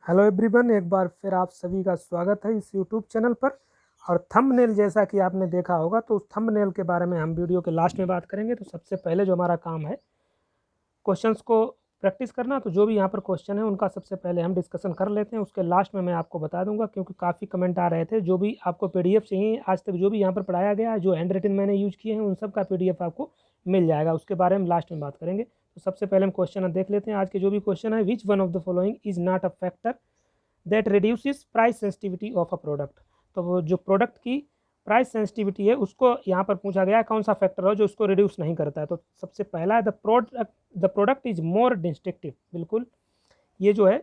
Hello everyone, एक बार फिर आप सभी का स्वागत है इस यूट्यूब चैनल पर। और थंबनेल जैसा कि आपने देखा होगा, तो उस थंबनेल के बारे में हम वीडियो के लास्ट में बात करेंगे। तो सबसे पहले जो हमारा काम है क्वेश्चंस को प्रैक्टिस करना, तो जो भी यहाँ पर क्वेश्चन है उनका सबसे पहले हम डिस्कशन कर लेते हैं। उसके लास्ट में मैं आपको बता दूंगा, क्योंकि काफ़ी कमेंट आ रहे थे। जो भी आपको पीडीएफ चाहिए आज तक जो भी यहाँ पर पढ़ाया गया है, जो हैंड रिटन मैंने यूज किए हैं, उन सब का पीडीएफ आपको मिल जाएगा। उसके बारे में लास्ट में बात करेंगे। तो सबसे पहले हम क्वेश्चन देख लेते हैं। आज के जो भी क्वेश्चन है, which one of the following is not a factor that reduces price sensitivity of a product. तो वो जो प्रोडक्ट की प्राइस सेंसिटिविटी है उसको यहाँ पर पूछा गया है कौन सा फैक्टर है जो उसको रिड्यूस नहीं करता है। तो सबसे पहला है the product is more destructive. बिल्कुल, ये जो है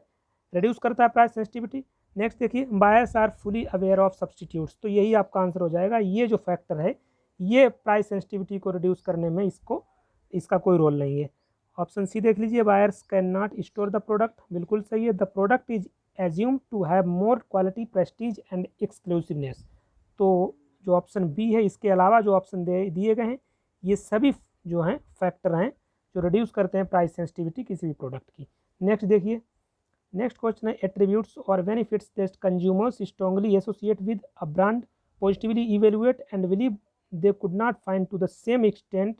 रिड्यूस करता है प्राइस सेंसिटिविटी। नेक्स्ट देखिए, buyers are fully aware of substitutes. तो यही आपका आंसर हो जाएगा। ये जो फैक्टर है ये प्राइस सेंसिटिविटी को रिड्यूस करने में इसका कोई रोल नहीं है। ऑप्शन सी देख लीजिए, buyers can not store the product. बिल्कुल सही है। The product is assume to have more quality, prestige and exclusiveness. तो जो ऑप्शन बी है, इसके अलावा जो ऑप्शन दिए गए हैं, ये सभी जो हैं फैक्टर हैं जो रिड्यूस करते हैं प्राइस सेंसिटिविटी किसी भी प्रोडक्ट की। नेक्स्ट देखिए, नेक्स्ट क्वेश्चन है, एट्रीब्यूट्स और benefits that consumers strongly associate with a brand positively evaluate and believe they could not find to the same extent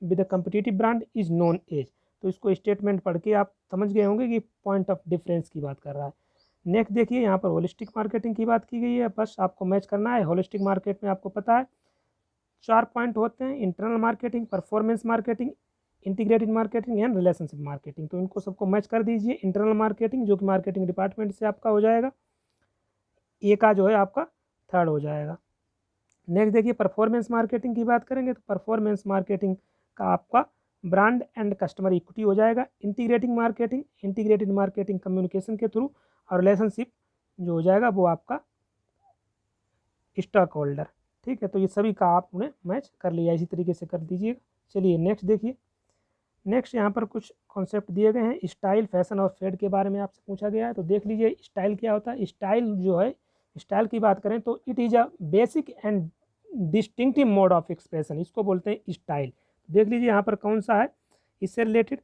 with a competitive brand is known as. तो इसको statement पढ़ के आप समझ गए होंगे कि पॉइंट ऑफ डिफरेंस की बात कर रहा है। नेक्स्ट देखिए, यहाँ पर होलिस्टिक मार्केटिंग की बात की गई है। बस आपको मैच करना है। होलिस्टिक मार्केट में आपको पता है 4 पॉइंट होते हैं, internal marketing, performance marketing, integrated marketing and relationship marketing. तो इनको सबको मैच कर दीजिए। इंटरनल मार्केटिंग जो कि मार्केटिंग डिपार्टमेंट से आपका हो जाएगा, ए का जो है आपका थर्ड हो जाएगा। नेक्स्ट देखिए, परफॉर्मेंस मार्केटिंग की बात करेंगे तो परफॉर्मेंस मार्केटिंग का आपका ब्रांड एंड कस्टमर इक्विटी हो जाएगा। इंटीग्रेटेड मार्केटिंग कम्युनिकेशन के थ्रू, और रिलेशनशिप जो हो जाएगा वो आपका स्टॉक होल्डर। ठीक है, तो ये सभी का आपने मैच कर लिया, इसी तरीके से कर दीजिएगा। चलिए नेक्स्ट देखिए। नेक्स्ट यहाँ पर कुछ कॉन्सेप्ट दिए गए हैं। स्टाइल, फैशन और फेड के बारे में आपसे पूछा गया है। तो देख लीजिए, स्टाइल क्या होता है। स्टाइल जो है, स्टाइल की बात करें तो it is a basic and distinctive mode of expression. इसको बोलते हैं स्टाइल। देख लीजिए यहाँ पर कौन सा है इससे रिलेटेड।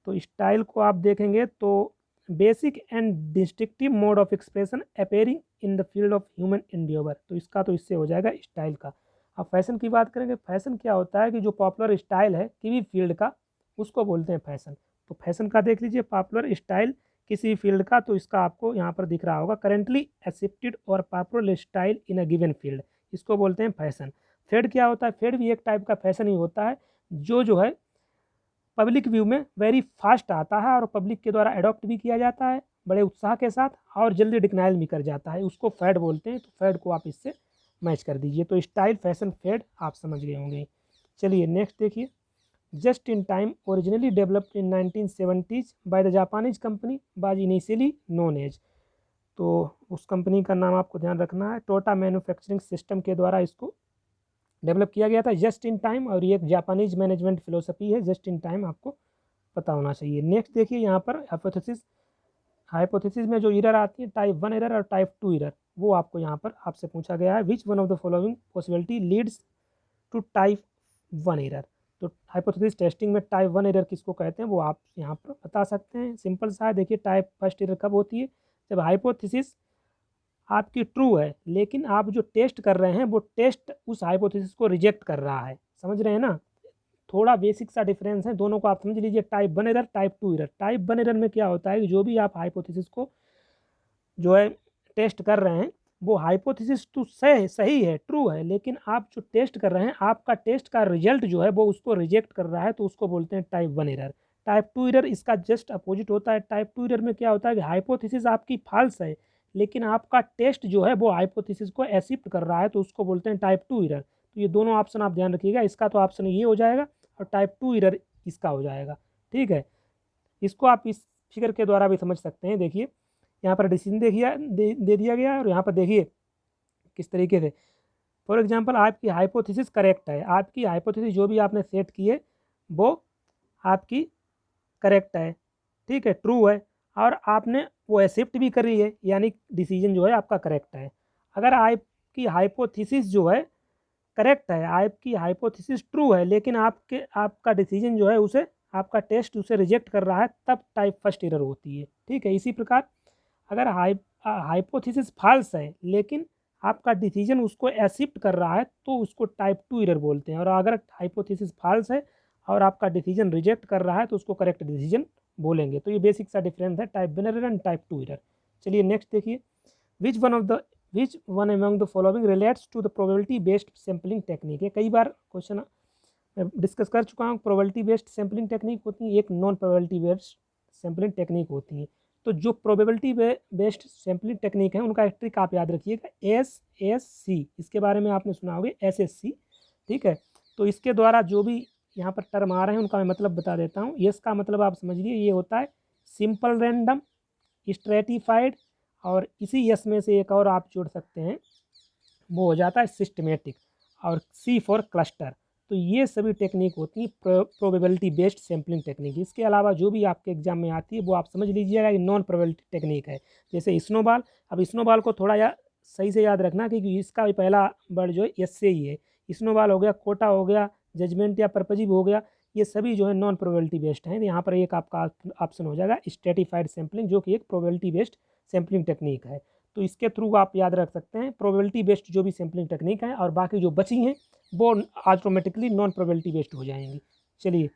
तो स्टाइल को आप देखेंगे तो basic and distinctive mode of expression appearing in the field of human endeavour. तो इसका तो इससे हो जाएगा स्टाइल का। अब फैशन की बात करेंगे। फैशन क्या होता है कि जो पॉपुलर स्टाइल है किसी भी फील्ड का, उसको बोलते हैं फैशन। तो फैशन का देख लीजिए, पॉपुलर स्टाइल किसी फील्ड का, तो इसका आपको यहाँ पर दिख रहा होगा, करेंटली एक्सेप्टेड और popular style in a given field, इसको बोलते हैं फैशन। फेड क्या होता है। फेड भी एक टाइप का फैशन ही होता है, जो है पब्लिक व्यू में वेरी फास्ट आता है और पब्लिक के द्वारा अडॉप्ट भी किया जाता है बड़े उत्साह के साथ, और जल्दी डिक्लाइन भी कर जाता है, उसको फैड बोलते हैं। तो फैड को आप इससे मैच कर दीजिए। तो स्टाइल, फैशन, फेड आप समझ गए होंगे। चलिए नेक्स्ट देखिए, just in time originally developed in 1970s by the Japanese company was initially known as. तो उस कंपनी का नाम आपको ध्यान रखना है। टोटा मैन्युफैक्चरिंग सिस्टम के द्वारा इसको डेवलप किया गया था, जस्ट इन टाइम। और ये एक जापानीज मैनेजमेंट फिलोसफी है, जस्ट इन टाइम आपको पता होना चाहिए। नेक्स्ट देखिए, यहाँ पर हाइपोथेसिस, हाइपोथेसिस में जो एरर आती है, टाइप 1 एरर और टाइप 2 एरर, वो आपको यहाँ पर आपसे पूछा गया है। Which one of the following possibility leads to type 1 error. तो हाइपोथेसिस टेस्टिंग में टाइप 1 एरर किसको कहते हैं वो आप यहाँ पर बता सकते हैं। सिंपल सा है, देखिए टाइप फर्स्ट एरर कब होती है, जब हाइपोथेसिस आपकी ट्रू है लेकिन आप जो टेस्ट कर रहे हैं वो टेस्ट उस हाइपोथेसिस को रिजेक्ट कर रहा है। समझ रहे हैं ना, थोड़ा बेसिक सा डिफरेंस है, दोनों को आप समझ लीजिए। Type 1 error, type 2 error. Type 1 error में क्या होता है कि जो भी आप हाइपोथेसिस को जो है टेस्ट कर रहे हैं, वो हाइपोथेसिस तो सही है, ट्रू है, लेकिन आप जो टेस्ट कर रहे हैं, आपका टेस्ट का रिजल्ट जो है वो उसको रिजेक्ट कर रहा है, तो उसको बोलते हैं टाइप 1 एरर। टाइप 2 एरर इसका जस्ट अपोजिट होता है। टाइप 2 एरर में क्या होता है कि हाइपोथेसिस आपकी फॉल्स है, लेकिन आपका टेस्ट जो है वो हाइपोथेसिस को एक्सेप्ट कर रहा है, तो उसको बोलते हैं टाइप 2 एरर। तो ये दोनों ऑप्शन आप ध्यान रखिएगा। इसका तो ऑप्शन ये हो जाएगा और टाइप 2 एरर इसका हो जाएगा। ठीक है, इसको आप इस फिगर के द्वारा भी समझ सकते हैं। देखिए यहाँ पर डिसीजन देखिए दे दिया गया है, और यहाँ पर देखिए किस तरीके से। फॉर एग्जांपल, आपकी हाइपोथेसिस करेक्ट है, आपकी हाइपोथेसिस जो भी आपने सेट की है वो आपकी करेक्ट है, ठीक है, ट्रू है, और आपने वो एक्सेप्ट भी करी है, यानी डिसीजन जो है आपका करेक्ट है। अगर आपकी हाइपोथेसिस जो है करेक्ट है, आपकी हाइपोथेसिस ट्रू है, लेकिन आपका डिसीजन जो है उसे, आपका टेस्ट उसे रिजेक्ट कर रहा है, तब टाइप फर्स्ट एरर होती है। ठीक है, इसी प्रकार अगर हाइपोथेसिस फॉल्स है लेकिन आपका डिसीजन उसको एक्सेप्ट कर रहा है तो उसको टाइप 2 एरर बोलते हैं, और अगर हाइपोथेसिस फॉल्स है और आपका डिसीजन रिजेक्ट कर रहा है तो उसको करेक्ट डिसीजन बोलेंगे। तो ये बेसिक सा डिफरेंस है type 1 error and type 2 error. चलिए नेक्स्ट देखिए, which one among the following relates to the probability based sampling technique है। कई बार क्वेश्चन डिस्कस कर चुका हूँ। प्रोबेबिलिटी बेस्ड सैम्पलिंग टेक्निक होती है, एक non probability based sampling technique होती है। तो जो प्रोबेबिलिटी बेस्ड सैम्पलिंग टेक्निक है उनका ट्रिक आप याद रखिएगा, SSC, इसके बारे में आपने सुना होगा, SSC, ठीक है। तो इसके द्वारा जो भी यहाँ पर टर्म आ रहे हैं उनका मैं मतलब बता देता हूँ। एस का मतलब आप समझिए ये होता है सिंपल रैंडम, स्ट्रेटिफाइड, और इसी एस में से एक और आप जोड़ सकते हैं, वो हो जाता है सिस्टमेटिक, और सी फॉर क्लस्टर। तो ये सभी टेक्निक होती है प्रोबेबिलिटी बेस्ड सैम्पलिंग टेक्निक। इसके अलावा जो भी आपके एग्जाम में आती है वो आप समझ लीजिएगा कि नॉन प्रोबेबिलिटी टेक्निक है। जैसे स्नोबॉल, अब स्नोबॉल को थोड़ा सही से याद रखना क्योंकि इसका भी पहला वर्ड जो है एस से ही है। स्नोबॉल हो गया, कोटा हो गया, जजमेंट या परपजीव हो गया, ये सभी जो है नॉन प्रोबेबिलिटी बेस्ड हैं। यहाँ पर एक आपका ऑप्शन हो जाएगा स्ट्रेटिफाइड सैम्पलिंग, जो कि एक प्रोबेबिलिटी बेस्ड सैम्पलिंग टेक्निक है। तो इसके थ्रू आप याद रख सकते हैं प्रोबेबिलिटी बेस्ड जो भी सैम्पलिंग टेक्निक है, और बाकी जो बची हैं वो ऑटोमेटिकली नॉन प्रोबेबिलिटी बेस्ड हो जाएंगी। चलिए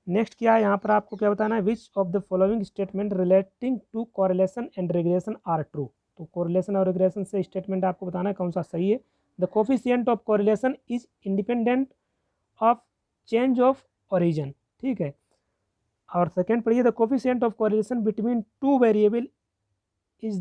नेक्स्ट क्या है, यहाँ पर आपको क्या बताना है, which of the following statement relating to correlation and regression are true. तो कोरिलेशन और रिग्रेशन से स्टेटमेंट आपको बताना है कौन सा सही है। The coefficient of correlation is independent of change of origin, ठीक है। और सेकेंड पढ़िए, the coefficient of correlation between two variable is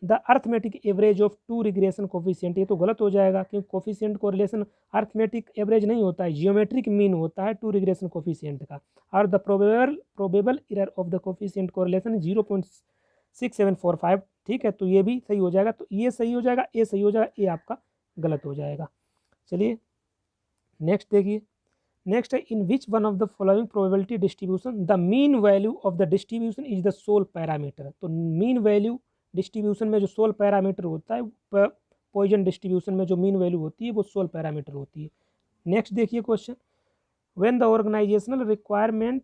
the arithmetic average of two regression coefficient. ये तो गलत हो जाएगा क्योंकि कोफिशिएंट कोरिलेशन अर्थमेटिक एवरेज नहीं होता है, जियोमेट्रिक मीन होता है टू रिग्रेशन कोफिशिएंट का। और the probable error of the coefficient correlation 0.6745, ठीक है। तो ये भी सही हो जाएगा, तो ये सही हो जाएगा, ए सही हो जाएगा, ए आपका गलत हो जाएगा। चलिए नेक्स्ट देखिए, नेक्स्ट है, in which one of the following probability distribution the mean value of the distribution is the sole parameter. तो मीन वैल्यू डिस्ट्रीब्यूशन में जो सोल पैरामीटर होता है, पॉइजन डिस्ट्रीब्यूशन में जो मीन वैल्यू होती है वो सोल पैरामीटर होती है। नेक्स्ट देखिए question, when the organisational requirement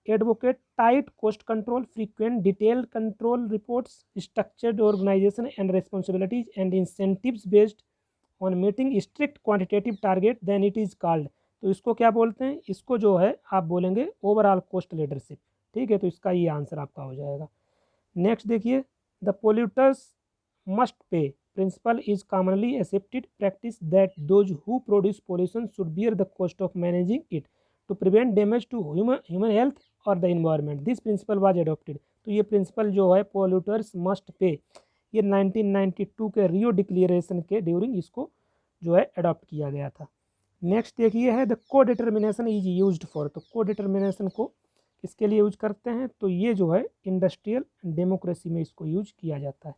advocate tight cost control, frequent detailed control reports, structured organisation and responsibilities and incentives based on meeting strict quantitative target, then it is called. तो इसको क्या बोलते हैं, इसको जो है आप बोलेंगे ओवरऑल कॉस्ट लीडरशिप, ठीक है। तो इसका ये आंसर आपका हो जाएगा। नेक्स्ट देखिए, the polluters must pay principle is commonly accepted practice that those who produce pollution should bear the cost of managing it to prevent damage to human health और the environment, this principle was adopted. तो ये principal जो है polluters must पे, ये 1992 के Rio declaration के during इसको जो है अडॉप्ट किया गया था। नेक्स्ट देखिए है, द को डिटर्मिनेशन इज यूज्ड फॉर। तो को डिटर्मिनेशन को किसके लिए यूज करते हैं, तो ये जो है इंडस्ट्रियल डेमोक्रेसी में इसको यूज किया जाता है।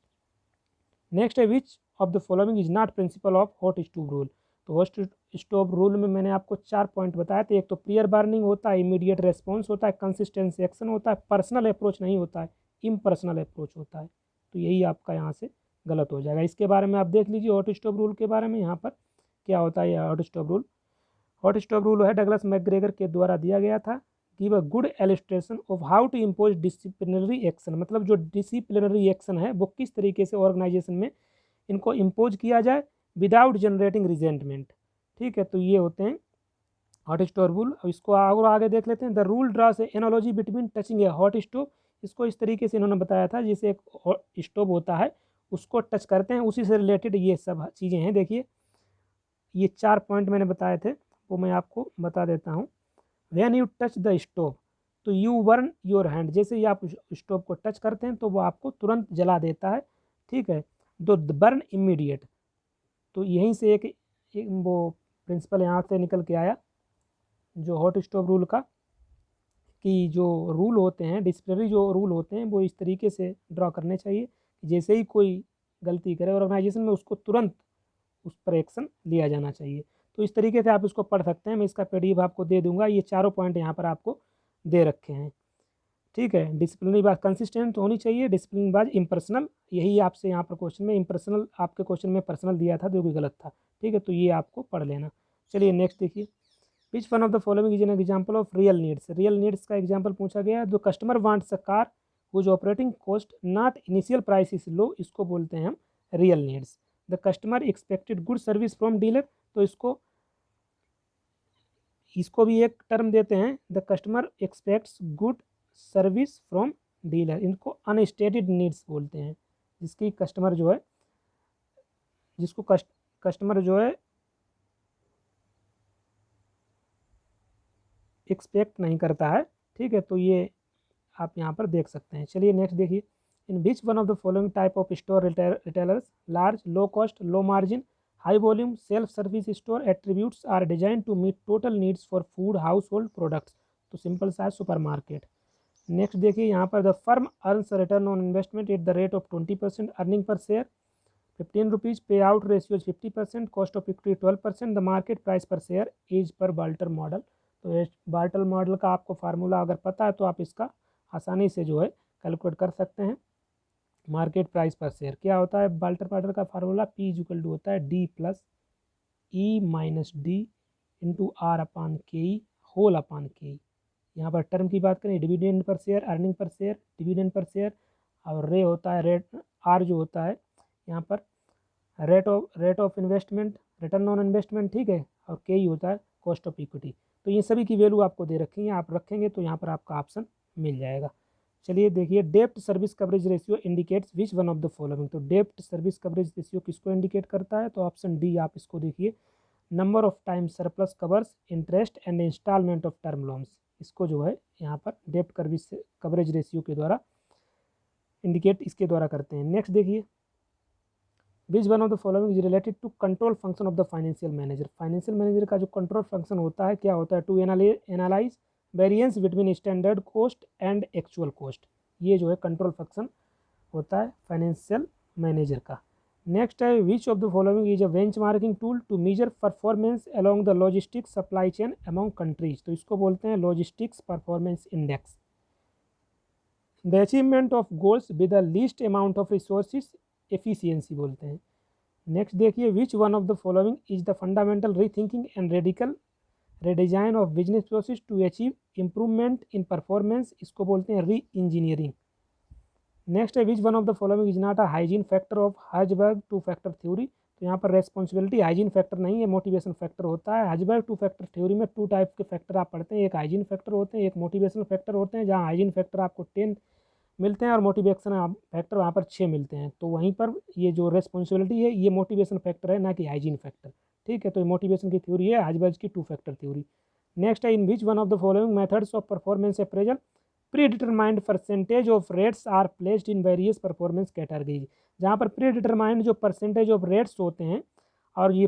नेक्स्ट है, which of the following is not principle of hot stove rule. तो हॉट स्टोव रूल में मैंने आपको 4 पॉइंट बताया थे, एक तो प्रियर बर्निंग होता है, इमीडिएट रेस्पॉन्स होता है, कंसिस्टेंसी एक्शन होता है, पर्सनल अप्रोच नहीं होता है, इम्पर्सनल अप्रोच होता है। तो यही आपका यहाँ से गलत हो जाएगा। इसके बारे में आप देख लीजिए हॉट स्टोव रूल के बारे में, यहाँ पर क्या होता है यह hot stove rule. Hot stove rule है डगलस मैकग्रेगर के द्वारा दिया गया था। Give a good illustration of how to impose disciplinary action, मतलब जो डिसिप्लिनरी एक्शन है वो किस तरीके से ऑर्गेनाइजेशन में इनको इम्पोज किया जाए विदाउट जनरेटिंग रिजेंटमेंट, ठीक है। तो ये होते हैं हॉट स्टोव रूल। अब इसको और आगे देख लेते हैं। The rule draws analogy between touching a hot stove, इसको इस तरीके से इन्होंने बताया था जैसे एक स्टोव होता है उसको टच करते हैं, उसी से रिलेटेड ये सब चीज़ें हैं। देखिए ये 4 पॉइंट मैंने बताए थे वो मैं आपको बता देता हूँ। When you touch the stove तो यू बर्न योर हैंड, जैसे ही आप स्टोव को टच करते हैं तो वो आपको तुरंत जला देता है, ठीक है। दो बर्न इमीडिएट, तो यहीं से एक वो प्रिंसिपल यहाँ से निकल के आया जो हॉट स्टोव रूल का, कि जो रूल होते हैं डिसिप्लिनरी जो रूल होते हैं वो इस तरीके से ड्रॉ करने चाहिए, जैसे ही कोई गलती करे ऑर्गेनाइजेशन में उसको तुरंत उस पर एक्शन लिया जाना चाहिए। तो इस तरीके से आप इसको पढ़ सकते हैं, मैं इसका पीडीएफ आपको दे दूंगा। ये चारों पॉइंट यहाँ पर आपको दे रखे हैं, ठीक है। डिसिप्लिनरी बात कंसिस्टेंट होनी चाहिए, डिसिप्लिन बाज इम्पर्सनल, यही आपसे यहाँ पर क्वेश्चन में इम्पर्सनल, आपके क्वेश्चन में पर्सनल दिया था जो कि गलत था, ठीक है। तो ये आपको पढ़ लेना। चलिए नेक्स्ट देखिए, which one of the following is an example of real needs. Real needs का एग्जाम्पल पूछा गया है। The customer wants a car whose operating cost not initial price is low, इसको बोलते हैं हम real needs. The customer expected good service from dealer, तो इसको भी एक टर्म देते हैं, the customer expects good service from dealer. इनको अनस्टेटेड नीड्स बोलते हैं, जिसकी कस्टमर जो है जिसको कस्टमर जो है एक्सपेक्ट नहीं करता है। ठीक है, तो ये आप यहाँ पर देख सकते हैं। चलिए नेक्स्ट देखिए, in which one of the following type of store retailers large, low cost, low margin, high volume, self service store attributes are design to meet total needs for food household products. तो simple सा है, supermarket. Next देखिए यहाँ पर, the firm earns return on investment at the rate of 20%, earning per share 15 rupees, payout ratio 50%, cost of equity 12%, the market price पर share as per बाल्टर model. तो बाल्टर model का आपको formula अगर पता है तो आप इसका आसानी से जो है कैलकुलेट कर सकते हैं। मार्केट प्राइस पर शेयर क्या होता है, बाल्टर मॉडल का फार्मूला P इक्वल टू होता है D plus E minus D into R upon K E whole upon K ई। यहाँ पर टर्म की बात करें, dividend per share, earning per share, dividend per share, और रे होता है रेट, आर जो होता है यहाँ पर rate of investment, return on investment, ठीक है, और के ई होता है कॉस्ट ऑफ इक्विटी। तो ये सभी की वैल्यू आपको दे रखी है, आप रखेंगे तो यहाँ पर आपका ऑप्शन मिल जाएगा। चलिए देखिए, डेब्ट service coverage ratio indicates which one of the following. तो डेब्ट सर्विस कवरेज रेशियो किसको इंडिकेट करता है, तो ऑप्शन डी आप इसको देखिए, number of time surplus covers interest and instalment of term loans. इसको जो है यहाँ पर डेब्ट कवरेज रेशियो के द्वारा इंडिकेट इसके द्वारा करते हैं। नेक्स्ट देखिए, which one of the following is related to control function of the financial manager. Financial manager का जो कंट्रोल फंक्शन होता है क्या होता है, to analyse variance between standard cost and actual cost. ये जो है कंट्रोल फंक्शन होता है फाइनेंशियल मैनेजर का। नेक्स्ट है, which of the following is a benchmarking tool to measure performance along the logistics supply chain among countries. तो इसको बोलते हैं logistics performance index. The achievement of goals with the least amount of resources efficiency बोलते हैं। Next देखिए, which one of the following is the fundamental rethinking and radical redesign of business process to achieve improvement in performance। इसको बोलते हैं री engineering. Next है, which one of the following is not a hygiene factor of Herzberg two factor theory. तो यहाँ पर responsibility hygiene factor नहीं है, मोटिवेशन फैक्टर होता है। हर्जबर्ग टू फैक्टर थ्योरी में 2 टाइप के फैक्टर आप पढ़ते हैं, एक हाइजीन फैक्टर होते हैं, एक मोटिवेशन फैक्टर होते हैं। जहाँ हाइजीन फैक्टर आपको 10 मिलते हैं और मोटिवेशन फैक्टर वहाँ पर 6 मिलते हैं। तो वहीं पर ये जो रेस्पॉन्सिबिलिटी है ये मोटिवेशन फैक्टर है, ना कि हाइजीन फैक्टर। ठीक है, तो मोटिवेशन की थ्योरी है, हर्जबर्ग की 2 फैक्टर थ्योरी। नेक्स्ट है, in which one of the following methods of performance appraisal predetermined percentage of rates are placed in various performance categories. जहाँ पर प्री डिटरमाइंड जो परसेंटेज ऑफ रेट्स होते हैं और ये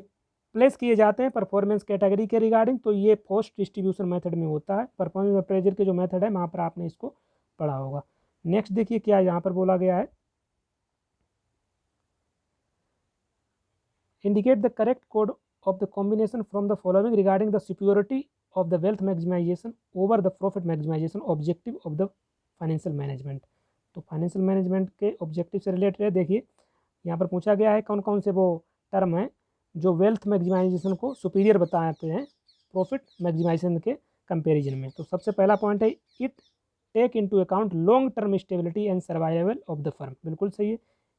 प्लेस किए जाते हैं परफॉर्मेंस कैटेगरी के रिगार्डिंग, तो ये पोस्ट डिस्ट्रीब्यूशन मेथड में होता है। परफॉर्मेंस अप्रेजल के जो मेथड है वहाँ पर आपने इसको पढ़ा होगा। नेक्स्ट देखिए क्या यहाँ पर बोला गया है, indicate the correct code of the combination from the following regarding the superiority of the wealth maximization over the profit maximization objective of the financial management। तो फाइनेंशियल मैनेजमेंट के ऑब्जेक्टिव से रिलेटेड है। देखिए यहाँ पर पूछा गया है कौन कौन से वो टर्म है जो वेल्थ मैक्सिमाइजेशन को सुपीरियर बताते हैं प्रॉफिट मैक्सिमाइजेशन के कंपैरिजन में। तो सबसे पहला पॉइंट है, it take into account long term stability and survival of the firm. बिल्कुल सही है।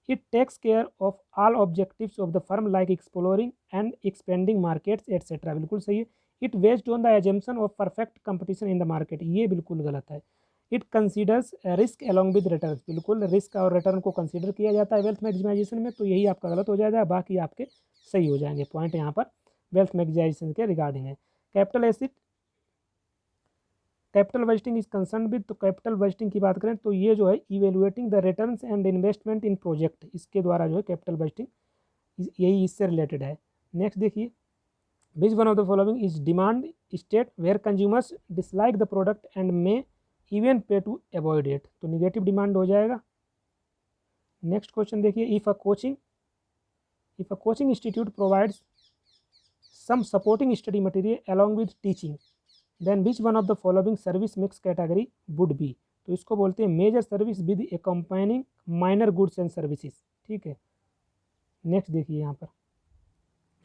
It takes care of all objectives of the firm like exploring and expanding markets etc। बिल्कुल सही है। It based on the assumption of perfect competition in the market। ये बिल्कुल गलत है। It considers risk along with returns। बिल्कुल risk और return को कंसीडर किया जाता है वेल्थ मैक्सिमाइजेशन में, तो यही आपका गलत हो जाएगा, बाकी आपके सही हो जाएंगे। पॉइंट यहाँ पर वेल्थ मैक्सिमाइजेशन के रिगार्डिंग है। Capital acid capital budgeting is concern with. तो कैपिटल बजटिंग की बात करें तो ये जो है evaluating the returns and investment in project, इसके द्वारा जो है कैपिटल बजटिंग यही इससे रिलेटेड है। नेक्स्ट देखिए, which one of the following is demand state where consumers dislike the product and may even pay to avoid it. तो negative demand हो जाएगा। नेक्स्ट क्वेश्चन देखिए, if a coaching institute provides some supporting study material along with teaching then which one of the following service mix category would be. तो इसको बोलते हैं major service with accompanying minor goods and services. ठीक है, next देखिए यहाँ पर,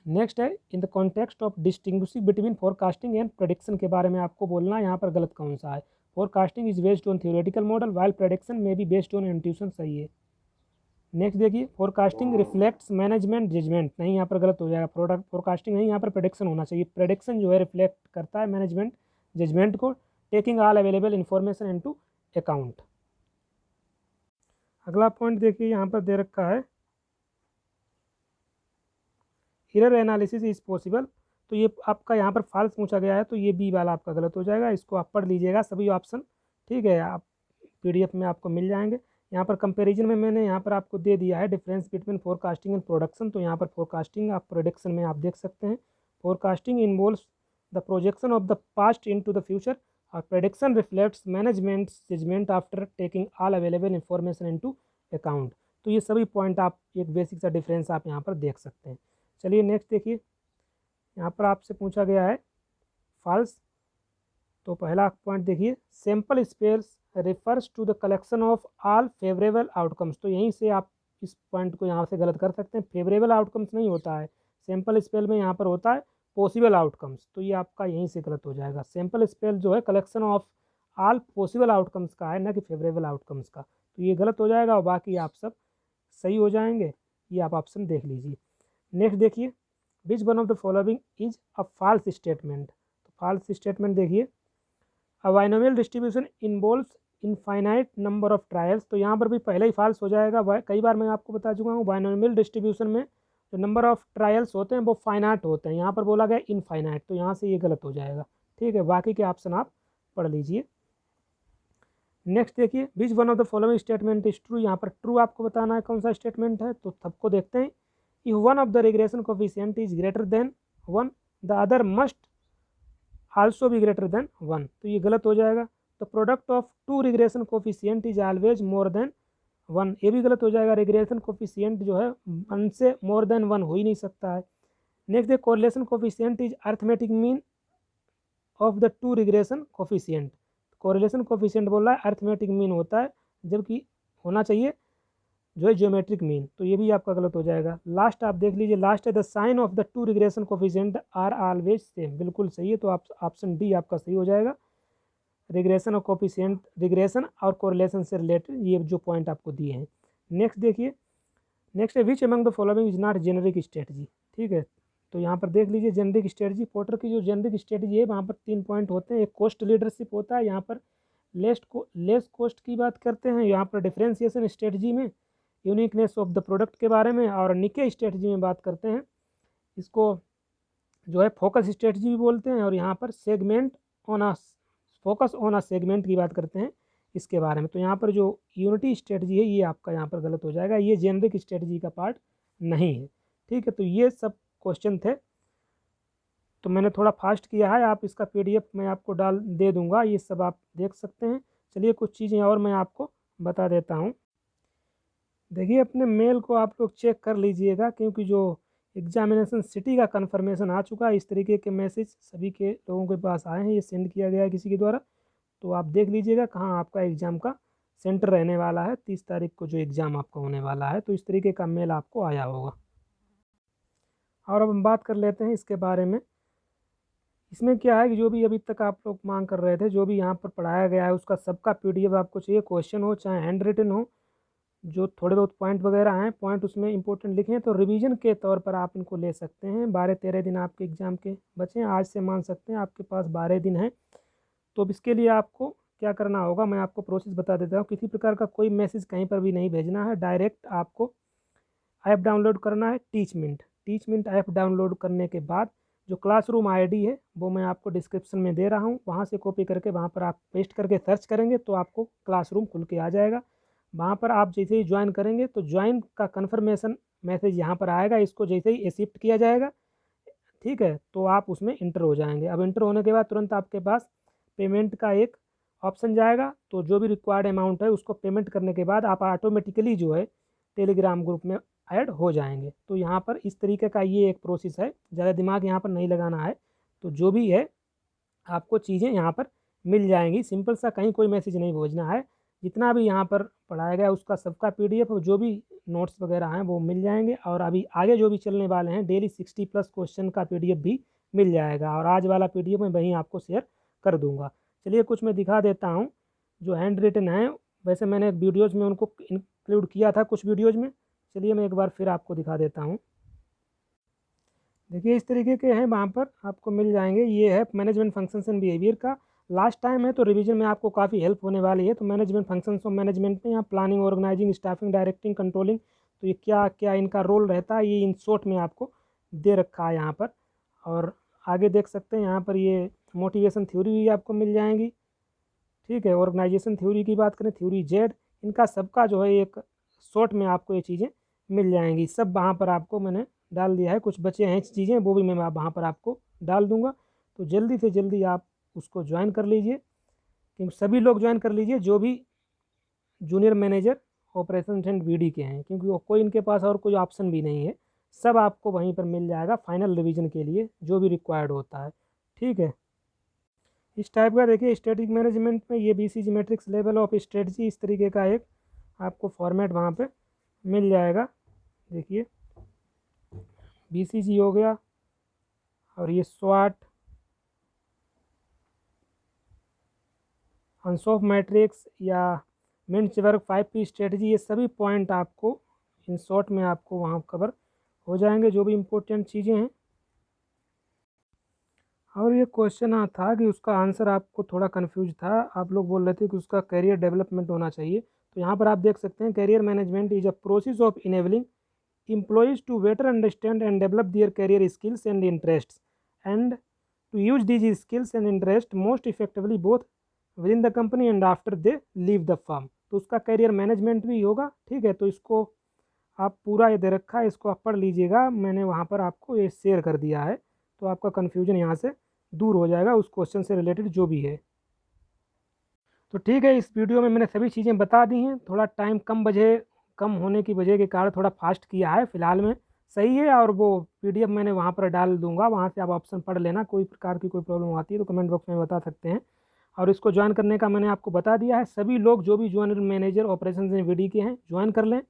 next है, in the context of distinguishing between forecasting and prediction के बारे में आपको बोलना है। यहाँ पर गलत कौन सा है, forecasting is based on theoretical model while prediction में बी बेस्ड ऑन इंट्यूशन। सही है। नेक्स्ट देखिए, फोरकास्टिंग रिफ्लेक्ट्स मैनेजमेंट जजमेंट, नहीं यहाँ पर गलत हो जाएगा, प्रोडक्ट फोरकास्टिंग नहीं, यहाँ पर प्रेडिक्शन होना चाहिए। प्रेडिक्शन जो है रिफ्लेक्ट करता है मैनेजमेंट जजमेंट को, taking all available information into account. अगला पॉइंट देखिए यहाँ पर दे रखा है एरर एनालिसिस इज पॉसिबल, तो ये आपका यहाँ पर फॉल्स पूछा गया है, तो ये बी वाला आपका गलत हो जाएगा। इसको आप पढ़ लीजिएगा सभी ऑप्शन, ठीक है, आप पीडीएफ में आपको मिल जाएंगे। यहाँ पर कंपैरिजन में मैंने यहाँ पर आपको दे दिया है difference between forecasting and production, तो यहाँ पर फोरकास्टिंग आप प्रोडक्शन में आप देख सकते हैं। Forecasting involves the projection of the past into the future और prediction reflects management judgement after taking all available information into account. तो ये सभी पॉइंट आप एक बेसिक सा डिफरेंस आप यहाँ पर देख सकते हैं। चलिए नेक्स्ट देखिए, यहाँ पर आपसे पूछा गया है फॉल्स, तो पहला पॉइंट देखिए, sample space refers to the collection of all favourable outcomes, तो यहीं से आप इस पॉइंट को यहाँ से गलत कर सकते हैं। फेवरेबल आउटकम्स नहीं होता है सैम्पल स्पेल में, यहाँ पर होता है पॉसिबल आउटकम्स, तो ये आपका यहीं से गलत हो जाएगा। सैम्पल स्पेल जो है collection of all possible outcomes का है, ना कि फेवरेबल आउटकम्स का, तो ये गलत हो जाएगा और बाकी आप सब सही हो जाएंगे। ये आप ऑप्शन देख लीजिए। नेक्स्ट देखिए, which one of the following is a false statement, तो फॉल्स स्टेटमेंट देखिए, a binomial distribution involves infinite number of trials, तो यहाँ पर भी पहले ही फॉल्स हो जाएगा। कई बार मैं आपको बता चुका हूँ बाइनोमियल डिस्ट्रीब्यूशन में जो नंबर ऑफ ट्रायल्स होते हैं वो फाइनाइट होते हैं, यहाँ पर बोला गया इनफाइनाइट, तो यहाँ से ये गलत हो जाएगा। ठीक है, बाकी के ऑप्शन आप पढ़ लीजिए। नेक्स्ट देखिए, which one of the following statement is true, यहाँ पर ट्रू आपको बताना है कौन सा स्टेटमेंट है, तो सबको देखते हैं। If one of the regression coefficient is greater than 1 the other must also be greater than 1, तो ये गलत हो जाएगा। The product of two regression coefficient is always more than 1, ये भी गलत हो जाएगा। रिग्रेशन कोफिशिएंट जो है 1 से मोर देन 1 हो ही नहीं सकता है। Next the correlation coefficient is arithmetic mean of the two regression coefficient, correlation coefficient बोल रहा है अरिथमेटिक मीन होता है, जबकि होना चाहिए जो है ज्योमेट्रिक मीन, तो ये भी आपका गलत हो जाएगा। लास्ट आप देख लीजिए, लास्ट है the sign of the two regression coefficient are always same, बिल्कुल सही है, तो आप ऑप्शन डी आपका सही हो जाएगा। रिग्रेशन और कोफिशिएंट, रिग्रेशन और कोरिलेशन से रिलेटेड ये जो पॉइंट आपको दिए हैं। नेक्स्ट देखिए, नेक्स्ट है which among the following is not generic strategy, ठीक है, तो यहाँ पर देख लीजिए जेनरिक स्ट्रेटजी, पोर्टर की जो जेनरिक स्ट्रेटजी है वहाँ पर 3 पॉइंट होते हैं। एक कोस्ट लीडरशिप होता है, यहाँ पर लेस कोस्ट की बात करते हैं, यहाँ पर डिफ्रेंसिएशन स्ट्रेटजी में यूनिकनेस ऑफ द प्रोडक्ट के बारे में, और निके स्ट्रेटजी में बात करते हैं, इसको जो है फोकस स्ट्रेटजी भी बोलते हैं, और यहाँ पर segment on a focus on a segment की बात करते हैं इसके बारे में। तो यहाँ पर जो यूनिटी स्ट्रेटजी है ये आपका यहाँ पर गलत हो जाएगा, ये जेनरिक स्ट्रेटजी का पार्ट नहीं है। ठीक है, तो ये सब क्वेश्चन थे, तो मैंने थोड़ा फास्ट किया है, आप इसका पीडीएफ मैं आपको दे दूंगा, ये सब आप देख सकते हैं। चलिए कुछ चीज़ें और मैं आपको बता देता हूँ। देखिए अपने मेल को आप लोग चेक कर लीजिएगा, क्योंकि जो एग्जामिनेशन सिटी का कन्फर्मेशन आ चुका है, इस तरीके के मैसेज सभी के लोगों के पास आए हैं, ये सेंड किया गया है किसी के द्वारा, तो आप देख लीजिएगा कहाँ आपका एग्ज़ाम का सेंटर रहने वाला है। 30 तारीख को जो एग्ज़ाम आपका होने वाला है, तो इस तरीके का मेल आपको आया होगा। और अब हम बात कर लेते हैं इसके बारे में। इसमें क्या है कि जो भी अभी तक आप लोग मांग कर रहे थे, जो भी यहाँ पर पढ़ाया गया है उसका सबका पीडीएफ आपको चाहिए, क्वेश्चन हो चाहे हैंड रिटन हो, जो थोड़े बहुत पॉइंट वगैरह हैं, पॉइंट उसमें इंपॉर्टेंट लिखे हैं, तो रिवीजन के तौर पर आप इनको ले सकते हैं। 12-13 दिन आपके एग्ज़ाम के बचे हैं, आज से मान सकते हैं आपके पास 12 दिन हैं। तो अब इसके लिए आपको क्या करना होगा, मैं आपको प्रोसेस बता देता हूँ। किसी प्रकार का कोई मैसेज कहीं पर भी नहीं भेजना है, डायरेक्ट आपको ऐप डाउनलोड करना है टीचमिंट ऐप डाउनलोड करने के बाद जो क्लासरूम आईडी है वो मैं आपको डिस्क्रिप्शन में दे रहा हूँ, वहाँ से कॉपी करके वहाँ पर आप पेस्ट करके सर्च करेंगे तो आपको क्लासरूम खुल के आ जाएगा। वहाँ पर आप जैसे ही ज्वाइन करेंगे तो ज्वाइन का कन्फर्मेशन मैसेज यहाँ पर आएगा, इसको जैसे ही एक्सेप्ट किया जाएगा, ठीक है, तो आप उसमें इंटर हो जाएंगे। अब इंटर होने के बाद तुरंत आपके पास पेमेंट का एक ऑप्शन जाएगा, तो जो भी रिक्वायर्ड अमाउंट है उसको पेमेंट करने के बाद आप ऑटोमेटिकली जो है टेलीग्राम ग्रुप में ऐड हो जाएंगे। तो यहाँ पर इस तरीके का ये एक प्रोसेस है, ज़्यादा दिमाग यहाँ पर नहीं लगाना है, तो जो भी है आपको चीज़ें यहाँ पर मिल जाएंगी। सिंपल सा, कहीं कोई मैसेज नहीं भेजना है, जितना भी यहाँ पर पढ़ाया गया उसका सबका पीडीएफ और जो भी नोट्स वगैरह हैं वो मिल जाएंगे। और अभी आगे जो भी चलने वाले हैं डेली 60+ क्वेश्चन का पीडीएफ भी मिल जाएगा, और आज वाला पीडीएफ मैं वहीं आपको शेयर कर दूंगा। चलिए कुछ मैं दिखा देता हूँ जो हैंड रिटन है, वैसे मैंने वीडियोज़ में उनको इंक्लूड किया था कुछ वीडियोज़ में। चलिए मैं एक बार फिर आपको दिखा देता हूँ। देखिए इस तरीके के हैं, वहाँ पर आपको मिल जाएंगे। ये है मैनेजमेंट फंक्शंस एंड बिहेवियर का, लास्ट टाइम है तो रिवीजन में आपको काफ़ी हेल्प होने वाली है। तो मैनेजमेंट फंक्शंस ऑफ मैनेजमेंट में यहाँ planning, organising, staffing, directing, controlling, तो ये क्या क्या इनका रोल रहता है ये इन शॉर्ट में आपको दे रखा है यहाँ पर। और आगे देख सकते हैं यहाँ पर ये मोटिवेशन थ्योरी भी आपको मिल जाएंगी, ठीक है। ऑर्गेनाइजेशन थ्योरी की बात करें, थ्योरी जेड, इनका सबका जो है एक शॉर्ट में आपको ये चीज़ें मिल जाएंगी। सब वहाँ पर आपको मैंने डाल दिया है, कुछ बचे हैं चीज़ें वो भी मैं वहाँ पर आपको डाल दूँगा। तो जल्दी से जल्दी आप उसको ज्वाइन कर लीजिए, क्योंकि सभी लोग ज्वाइन कर लीजिए जो भी junior manager operation and BD के हैं, क्योंकि वो कोई इनके पास और कोई ऑप्शन भी नहीं है। सब आपको वहीं पर मिल जाएगा फाइनल रिवीजन के लिए जो भी रिक्वायर्ड होता है, ठीक है। इस टाइप का देखिए स्ट्रेटेजिक मैनेजमेंट में ये BCG matrix level of strategy, इस तरीके का एक आपको फॉर्मेट वहाँ पे मिल जाएगा। देखिए BCG हो गया, और ये SWOT, अंसॉफ मैट्रिक्स या मिन्चबर्ग 5P स्ट्रेटजी, ये सभी पॉइंट आपको इन शॉर्ट में आपको वहाँ कवर हो जाएंगे जो भी इम्पोर्टेंट चीज़ें हैं। और ये क्वेश्चन था कि उसका आंसर आपको थोड़ा कंफ्यूज था, आप लोग बोल रहे थे कि उसका करियर डेवलपमेंट होना चाहिए। तो यहाँ पर आप देख सकते हैं career management is a process of enabling employees to better understand and develop their career skills and interests, and to use these skills and interests most effectively both within the company and after they leave the firm। तो उसका career management भी होगा, ठीक है। तो इसको आप पूरा ये दे रखा है, इसको आप पढ़ लीजिएगा, मैंने वहाँ पर आपको ये शेयर कर दिया है, तो आपका कन्फ्यूजन यहाँ से दूर हो जाएगा उस क्वेश्चन से रिलेटेड जो भी है। तो ठीक है, इस वीडियो में मैंने सभी चीज़ें बता दी हैं। थोड़ा टाइम कम होने की वजह के कारण थोड़ा फास्ट किया है फिलहाल में, सही है। और वो PDF मैंने वहाँ पर डाल दूंगा, वहाँ से आप ऑप्शन पढ़ लेना, कोई प्रकार की कोई प्रॉब्लम आती है तो कमेंट बॉक्स में बता सकते हैं। और इसको ज्वाइन करने का मैंने आपको बता दिया है, सभी लोग जो भी junior manager operation and BD के हैं ज्वाइन कर लें।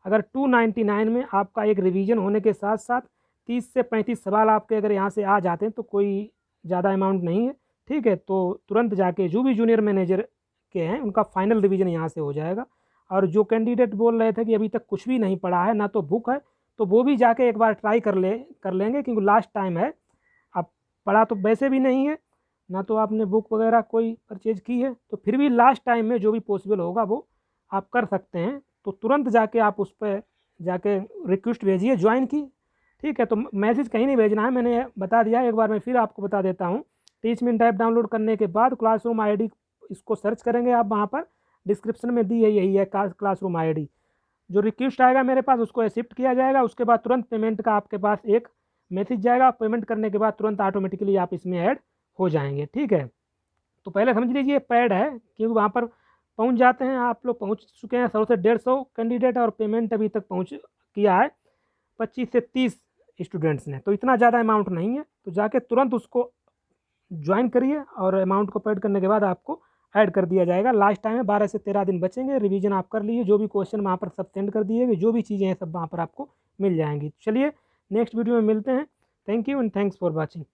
अगर 299 में आपका एक रिवीजन होने के साथ साथ 30 से 35 सवाल आपके अगर यहाँ से आ जाते हैं तो कोई ज़्यादा अमाउंट नहीं है, ठीक है। तो तुरंत जाके जो भी जूनियर मैनेजर के हैं उनका फाइनल रिवीजन यहाँ से हो जाएगा। और जो कैंडिडेट बोल रहे थे कि अभी तक कुछ भी नहीं पढ़ा है, ना तो बुक है, तो वो भी जाके एक बार ट्राई कर लेंगे, क्योंकि लास्ट टाइम है। अब पढ़ा तो वैसे भी नहीं है, ना तो आपने बुक वगैरह कोई परचेज की है, तो फिर भी लास्ट टाइम में जो भी पॉसिबल होगा वो आप कर सकते हैं। तो तुरंत जाके आप उस पर जाके रिक्वेस्ट भेजिए ज्वाइन की, ठीक है। तो मैसेज कहीं नहीं भेजना है, मैंने बता दिया, एक बार मैं फिर आपको बता देता हूँ। टीचमेंट ऐप डाउनलोड करने के बाद क्लासरूम ID इसको सर्च करेंगे आप, वहाँ पर डिस्क्रिप्शन में दी है, यही है क्लासरूम ID। जो रिक्वेस्ट आएगा मेरे पास उसको एक्सेप्ट किया जाएगा, उसके बाद तुरंत पेमेंट का आपके पास एक मैसेज जाएगा, पेमेंट करने के बाद तुरंत ऑटोमेटिकली आप इसमें ऐड हो जाएंगे, ठीक है। तो पहले समझ लीजिए पेड है, क्योंकि वहाँ पर पहुँच जाते हैं, आप लोग पहुँच चुके हैं 100 से 150 कैंडिडेट, और पेमेंट अभी तक पहुँच किया है 25 से 30 स्टूडेंट्स ने, तो इतना ज़्यादा अमाउंट नहीं है। तो जाके तुरंत उसको ज्वाइन करिए, और अमाउंट को पेड करने के बाद आपको ऐड कर दिया जाएगा। लास्ट टाइम में 12 से 13 दिन बचेंगे, रिवीजन आप कर लीजिए, जो भी क्वेश्चन वहाँ पर सब सेंड कर दिए गए, जो भी चीज़ें हैं सब वहाँ पर आपको मिल जाएंगी। चलिए नेक्स्ट वीडियो में मिलते हैं। Thank you and thanks for watching.